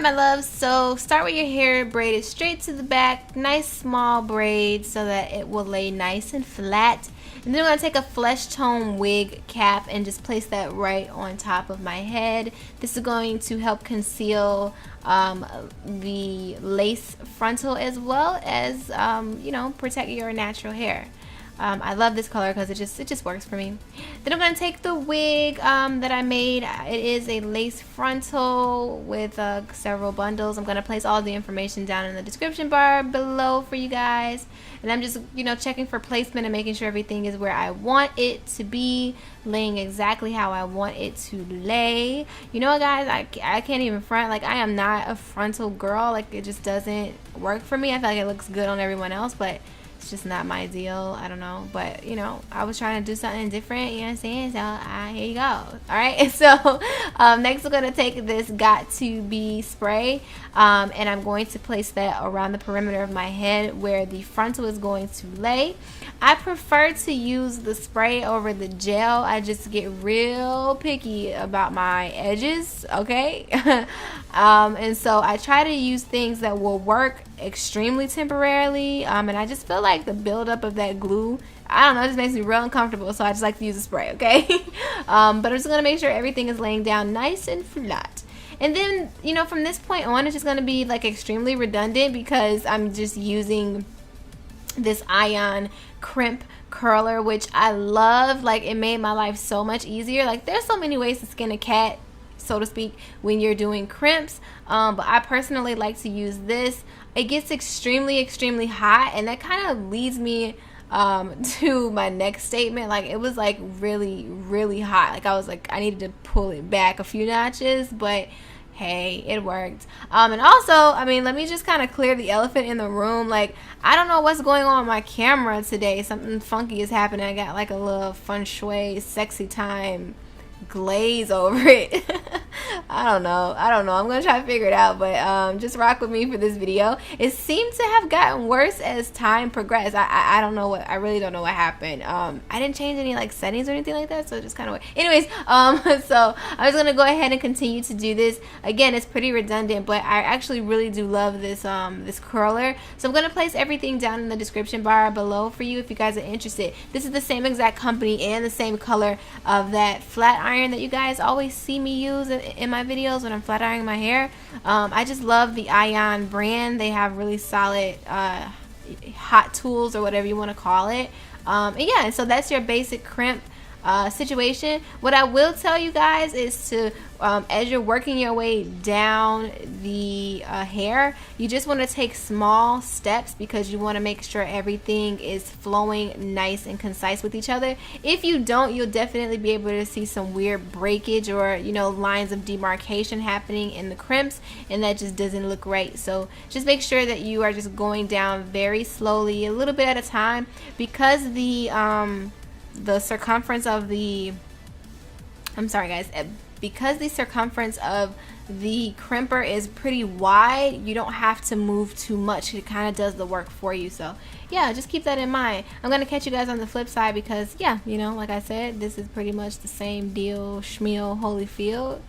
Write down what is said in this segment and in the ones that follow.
my loves, so start with your hair braided straight to the back, nice small braids so that it will lay nice and flat. And then I'm going to take a flesh tone wig cap and just place that right on top of my head. This is going to help conceal the lace frontal as well as, you know, protect your natural hair. I love this color because it just works for me. Then I'm going to take the wig that I made. It is a lace frontal with several bundles. I'm going to place all the information down in the description bar below for you guys. And I'm just, you know, checking for placement and making sure everything is where I want it to be, laying exactly how I want it to lay. You know what, guys, I can't even front. Like, I am not a frontal girl. Like, it just doesn't work for me. I feel like it looks good on everyone else, but it's just not my deal. I don't know, but you know, I was trying to do something different, you know what I'm saying? So here you go. All right, so next we're gonna take this Got To Be spray, and I'm going to place that around the perimeter of my head where the frontal is going to lay. I prefer to use the spray over the gel. I just get real picky about my edges, okay? And so I try to use things that will work extremely temporarily, and I just feel like the buildup of that glue, I don't know, it just makes me real uncomfortable, so I just like to use a spray, okay? But I'm just going to make sure everything is laying down nice and flat. And then, you know, from this point on, it's just going to be like extremely redundant because I'm just using this ion crimp curler, which I love. Like, it made my life so much easier. Like, there's so many ways to skin a cat, so to speak, when you're doing crimps, but I personally like to use this. It gets extremely hot, and that kind of leads me to my next statement. Like, it was like really hot. Like, I was like, I needed to pull it back a few notches, but hey, it worked. And also, I mean, let me just kind of clear the elephant in the room. Like, I don't know what's going on with my camera today. Something funky is happening. I got like a little feng shui sexy time glaze over it. I don't know. I'm gonna try to figure it out, but just rock with me for this video. It seemed to have gotten worse as time progressed. I don't know what, I really don't know what happened. I didn't change any like settings or anything like that, so it just kind of weird. Anyways, so I was gonna go ahead and continue to do this. Again, it's pretty redundant, but I actually really do love this this curler. So I'm gonna place everything down in the description bar below for you if you guys are interested. This is the same exact company and the same color of that flat iron that you guys always see me use in my videos when I'm flat ironing my hair. I just love the Ion brand. They have really solid hot tools, or whatever you want to call it. And yeah, so that's your basic crimp situation. What I will tell you guys is to as you're working your way down the hair, you just want to take small steps because you want to make sure everything is flowing nice and concise with each other. If you don't, you'll definitely be able to see some weird breakage or, you know, lines of demarcation happening in the crimps, and that just doesn't look right. So just make sure that you are just going down very slowly, a little bit at a time, because the circumference of the, I'm sorry guys, because the circumference of the crimper is pretty wide, you don't have to move too much. It kind of does the work for you. So yeah, just keep that in mind. I'm gonna catch you guys on the flip side because yeah, you know, like I said, this is pretty much the same deal, schmeal, Holyfield,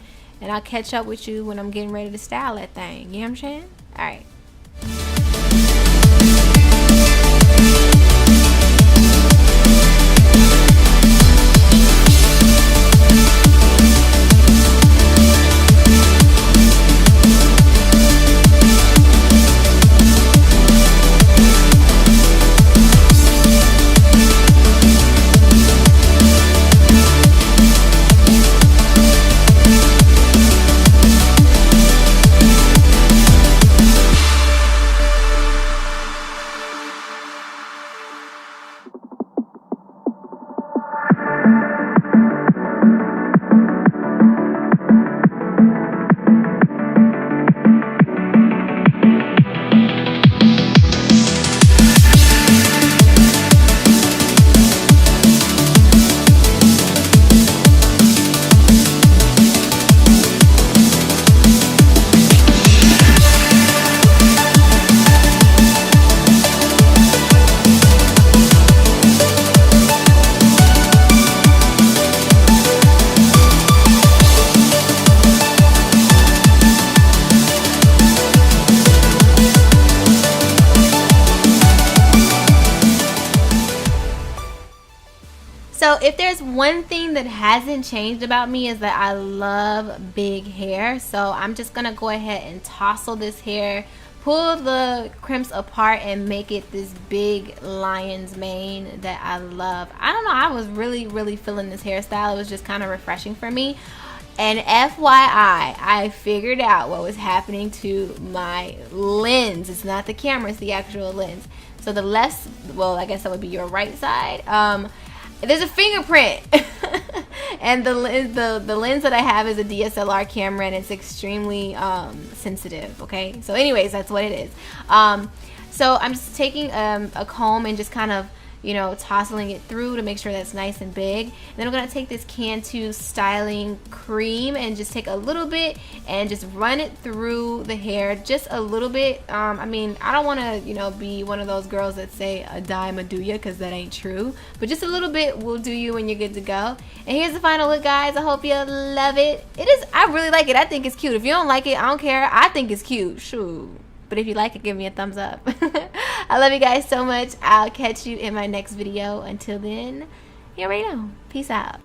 and I'll catch up with you when I'm getting ready to style that thing. You know what I'm saying? All right. So if there's one thing that hasn't changed about me is that I love big hair. So I'm just gonna go ahead and tousle this hair, pull the crimps apart, and make it this big lion's mane that I love. I don't know, I was really feeling this hairstyle. It was just kind of refreshing for me. And FYI, I figured out what was happening to my lens. It's not the camera, it's the actual lens. So the left, well, I guess that would be your right side. There's a fingerprint. And the lens that I have is a DSLR camera, and it's extremely sensitive, okay? So anyways, that's what it is. So I'm just taking a comb and just kind of, you know, tousling it through to make sure that's nice and big. And then I'm gonna take this Cantu styling cream and just take a little bit and just run it through the hair, just a little bit. I mean, I don't want to, you know, be one of those girls that say a dime a do ya, because that ain't true, but just a little bit will do you when you're good to go. And here's the final look, guys. I hope you love it. I really like it. I think it's cute. If you don't like it, I don't care. I think it's cute. Shoot. But if you like it, give me a thumbs up. I love you guys so much. I'll catch you in my next video. Until then, you already know. Peace out.